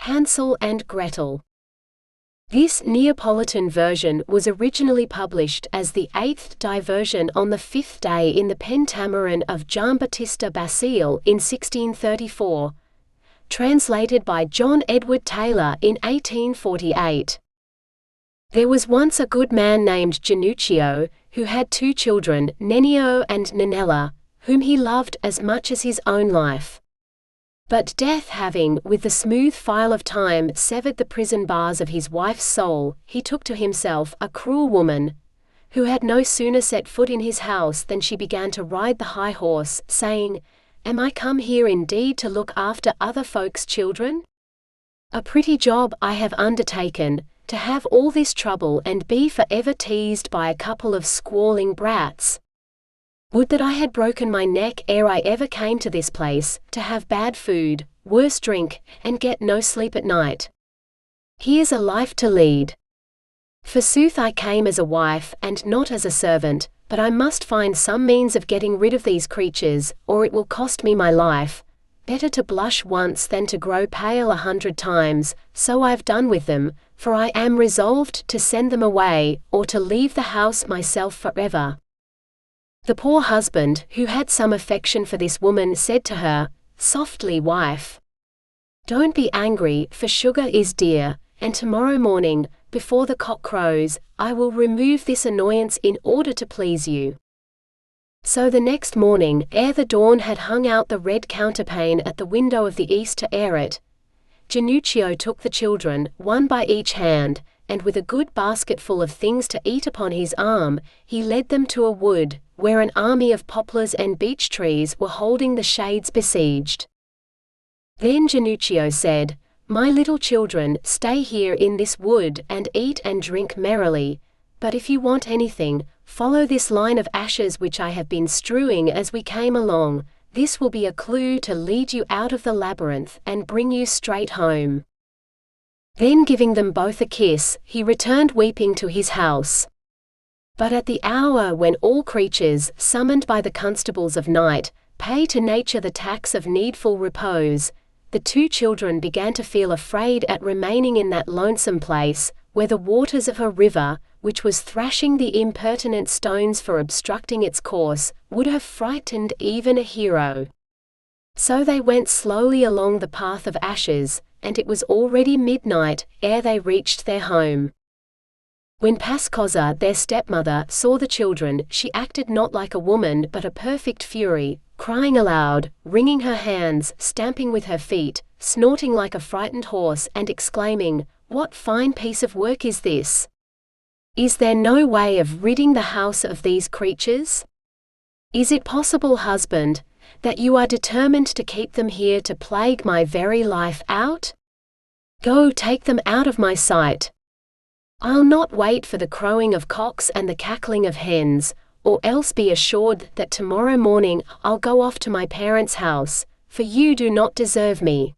Hansel and Gretel. This Neapolitan version was originally published as the Eighth Diversion on the fifth day in the Pentameron of Giambattista Basile in 1634, translated by John Edward Taylor in 1848. There was once a good man named Januccio, who had two children, Nenio and Ninella, whom he loved as much as his own life. But death having, with the smooth file of time, severed the prison bars of his wife's soul, he took to himself a cruel woman, who had no sooner set foot in his house than she began to ride the high horse, saying, "Am I come here indeed to look after other folks' children? A pretty job I have undertaken, to have all this trouble and be forever teased by a couple of squalling brats. Would that I had broken my neck ere I ever came to this place, to have bad food, worse drink, and get no sleep at night. Here's a life to lead. Forsooth I came as a wife, and not as a servant, but I must find some means of getting rid of these creatures, or it will cost me my life. Better to blush once than to grow pale 100 times, so I've done with them, for I am resolved to send them away, or to leave the house myself forever." The poor husband, who had some affection for this woman, said to her, "Softly, wife. Don't be angry, for sugar is dear, and tomorrow morning, before the cock crows, I will remove this annoyance in order to please you." So the next morning, ere the dawn had hung out the red counterpane at the window of the east to air it, Januccio took the children, one by each hand, and with a good basketful of things to eat upon his arm, he led them to a wood, where an army of poplars and beech trees were holding the shades besieged. Then Januccio said, "My little children, stay here in this wood and eat and drink merrily, but if you want anything, follow this line of ashes which I have been strewing as we came along. This will be a clue to lead you out of the labyrinth and bring you straight home." Then giving them both a kiss, he returned weeping to his house. But at the hour when all creatures, summoned by the constables of night, pay to nature the tax of needful repose, the two children began to feel afraid at remaining in that lonesome place, where the waters of a river, which was thrashing the impertinent stones for obstructing its course, would have frightened even a hero. So they went slowly along the path of ashes, and it was already midnight ere they reached their home. When Pascozza, their stepmother, saw the children, she acted not like a woman but a perfect fury, crying aloud, wringing her hands, stamping with her feet, snorting like a frightened horse, and exclaiming, "What fine piece of work is this? Is there no way of ridding the house of these creatures? Is it possible, husband, that you are determined to keep them here to plague my very life out? Go, take them out of my sight. I'll not wait for the crowing of cocks and the cackling of hens, or else be assured that tomorrow morning I'll go off to my parents' house, for you do not deserve me.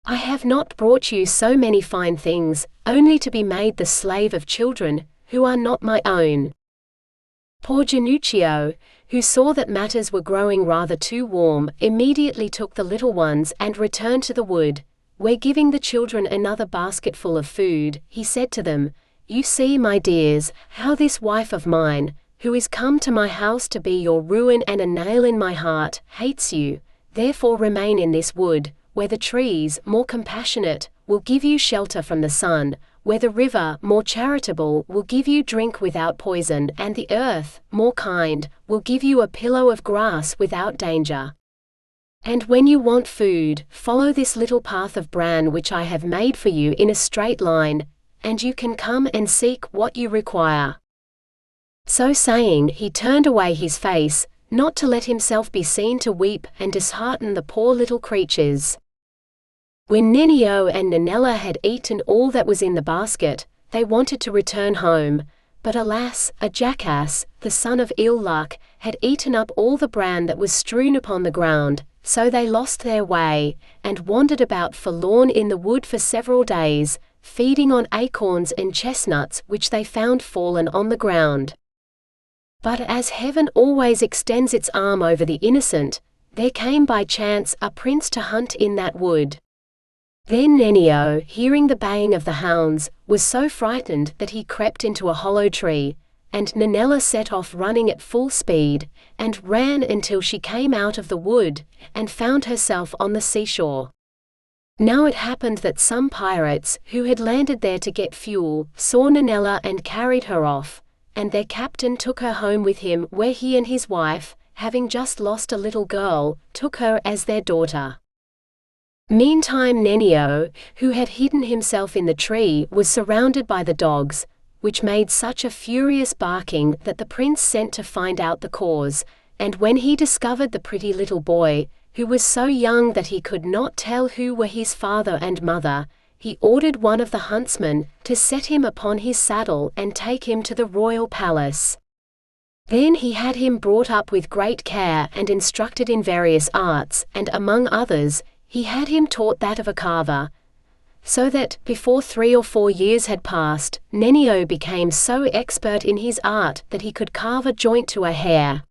I have not brought you so many fine things, only to be made the slave of children, who are not my own." Poor Januccio, who saw that matters were growing rather too warm, immediately took the little ones and returned to the wood, where giving the children another basketful of food, he said to them, "You see, my dears, how this wife of mine, who is come to my house to be your ruin and a nail in my heart, hates you. Therefore remain in this wood, where the trees, more compassionate, will give you shelter from the sun, where the river, more charitable, will give you drink without poison, and the earth, more kind, will give you a pillow of grass without danger. And when you want food, follow this little path of bran which I have made for you in a straight line, and you can come and seek what you require." So saying, he turned away his face, not to let himself be seen to weep and dishearten the poor little creatures. When Nenio and Ninella had eaten all that was in the basket, they wanted to return home, but alas, a jackass, the son of ill luck, had eaten up all the bran that was strewn upon the ground, so they lost their way, and wandered about forlorn in the wood for several days, feeding on acorns and chestnuts which they found fallen on the ground. But as heaven always extends its arm over the innocent, there came by chance a prince to hunt in that wood. Then Nenio, hearing the baying of the hounds, was so frightened that he crept into a hollow tree, and Nennella set off running at full speed, and ran until she came out of the wood, and found herself on the seashore. Now it happened that some pirates, who had landed there to get fuel, saw Nennella and carried her off, and their captain took her home with him, where he and his wife, having just lost a little girl, took her as their daughter. Meantime Nenio, who had hidden himself in the tree, was surrounded by the dogs, which made such a furious barking that the prince sent to find out the cause, and when he discovered the pretty little boy, who was so young that he could not tell who were his father and mother, he ordered one of the huntsmen to set him upon his saddle and take him to the royal palace. Then he had him brought up with great care and instructed in various arts, and among others, he had him taught that of a carver, so that, before 3 or 4 years had passed, Nenio became so expert in his art that he could carve a joint to a hair.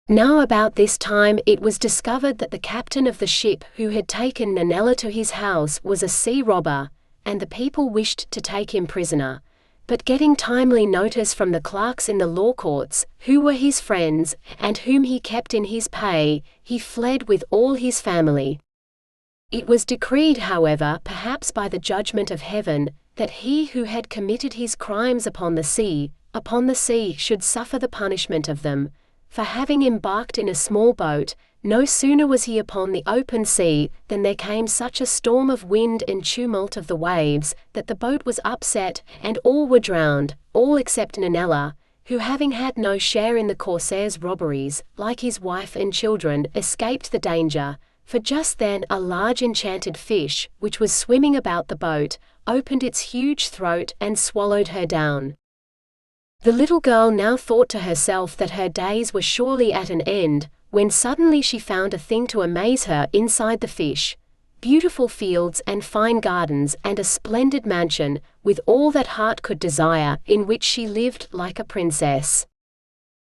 Now about this time it was discovered that the captain of the ship who had taken Nennella to his house was a sea robber, and the people wished to take him prisoner, but getting timely notice from the clerks in the law courts, who were his friends, and whom he kept in his pay, he fled with all his family. It was decreed, however, perhaps by the judgment of heaven, that he who had committed his crimes upon the sea, should suffer the punishment of them, for having embarked in a small boat, no sooner was he upon the open sea, than there came such a storm of wind and tumult of the waves, that the boat was upset, and all were drowned, all except Nennella, who having had no share in the corsairs' robberies, like his wife and children, escaped the danger. For just then a large enchanted fish, which was swimming about the boat, opened its huge throat and swallowed her down. The little girl now thought to herself that her days were surely at an end, when suddenly she found a thing to amaze her inside the fish: beautiful fields and fine gardens and a splendid mansion, with all that heart could desire, in which she lived like a princess.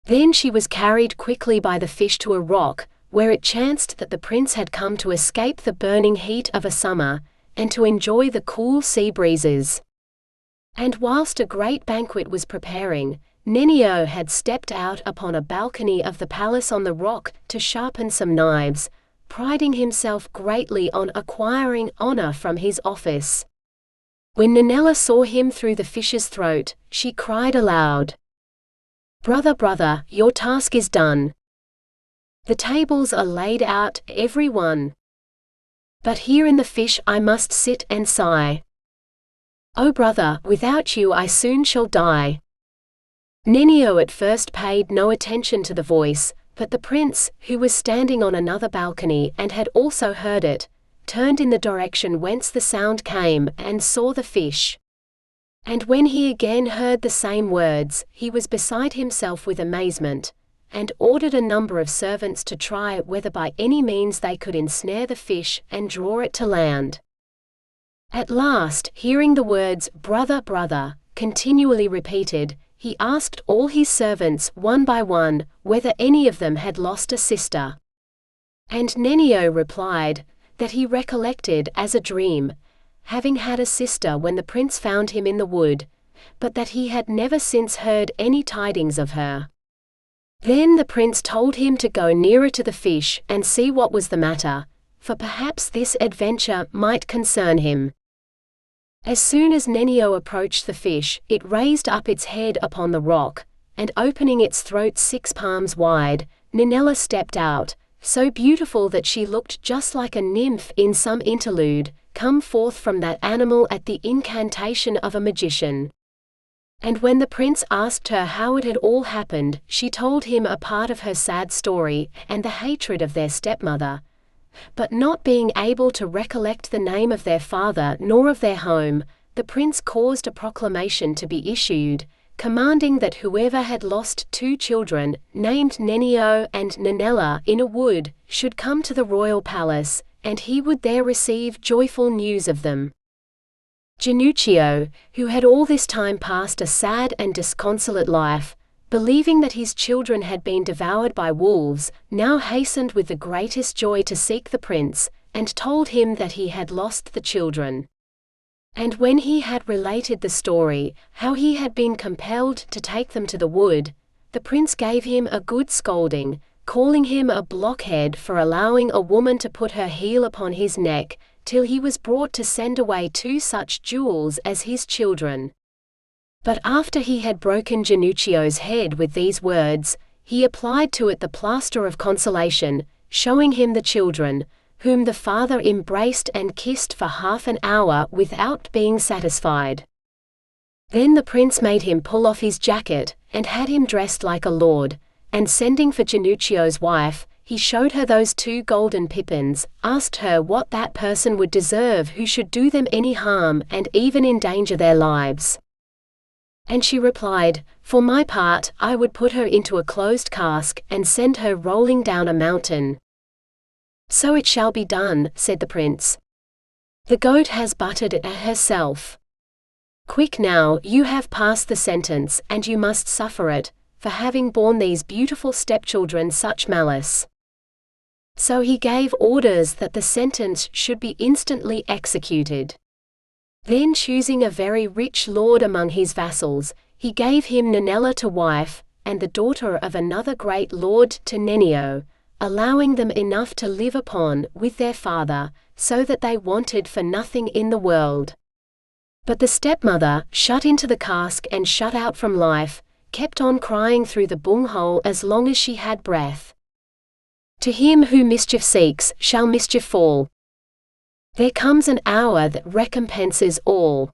Then she was carried quickly by the fish to a rock, where it chanced that the prince had come to escape the burning heat of a summer, and to enjoy the cool sea breezes. And whilst a great banquet was preparing, Nenio had stepped out upon a balcony of the palace on the rock to sharpen some knives, priding himself greatly on acquiring honor from his office. When Nennella saw him through the fish's throat, she cried aloud, "Brother, brother, your task is done. The tables are laid out, every one. But here in the fish I must sit and sigh. O brother, without you I soon shall die." Nenio at first paid no attention to the voice, but the prince, who was standing on another balcony and had also heard it, turned in the direction whence the sound came, and saw the fish. And when he again heard the same words, he was beside himself with amazement, and ordered a number of servants to try whether by any means they could ensnare the fish and draw it to land. At last, hearing the words "brother, brother" continually repeated, he asked all his servants one by one whether any of them had lost a sister. And Nenio replied that he recollected as a dream having had a sister when the prince found him in the wood, but that he had never since heard any tidings of her. Then the prince told him to go nearer to the fish and see what was the matter, for perhaps this adventure might concern him. As soon as Nenio approached the fish, it raised up its head upon the rock, and opening its throat 6 palms wide, Nennella stepped out, so beautiful that she looked just like a nymph in some interlude, come forth from that animal at the incantation of a magician. And when the prince asked her how it had all happened, she told him a part of her sad story, and the hatred of their stepmother. But not being able to recollect the name of their father nor of their home, the prince caused a proclamation to be issued, commanding that whoever had lost 2 children, named Nenio and Nennella, in a wood, should come to the royal palace, and he would there receive joyful news of them. Genuccio, who had all this time passed a sad and disconsolate life, believing that his children had been devoured by wolves, now hastened with the greatest joy to seek the prince, and told him that he had lost the children. And when he had related the story, how he had been compelled to take them to the wood, the prince gave him a good scolding, calling him a blockhead for allowing a woman to put her heel upon his neck, till he was brought to send away 2 such jewels as his children. But after he had broken Januccio's head with these words, he applied to it the plaster of consolation, showing him the children, whom the father embraced and kissed for half an hour without being satisfied. Then the prince made him pull off his jacket, and had him dressed like a lord, and sending for Januccio's wife, he showed her those 2 golden pippins, asked her what that person would deserve who should do them any harm and even endanger their lives. And she replied, "For my part, I would put her into a closed cask, and send her rolling down a mountain." "So it shall be done," said the prince. "The goat has butted it herself. Quick now, you have passed the sentence, and you must suffer it, for having borne these beautiful stepchildren such malice." So he gave orders that the sentence should be instantly executed. Then choosing a very rich lord among his vassals, he gave him Ninella to wife, and the daughter of another great lord to Nenio, allowing them enough to live upon with their father, so that they wanted for nothing in the world. But the stepmother, shut into the cask and shut out from life, kept on crying through the bunghole as long as she had breath. To him who mischief seeks, shall mischief fall. There comes an hour that recompenses all.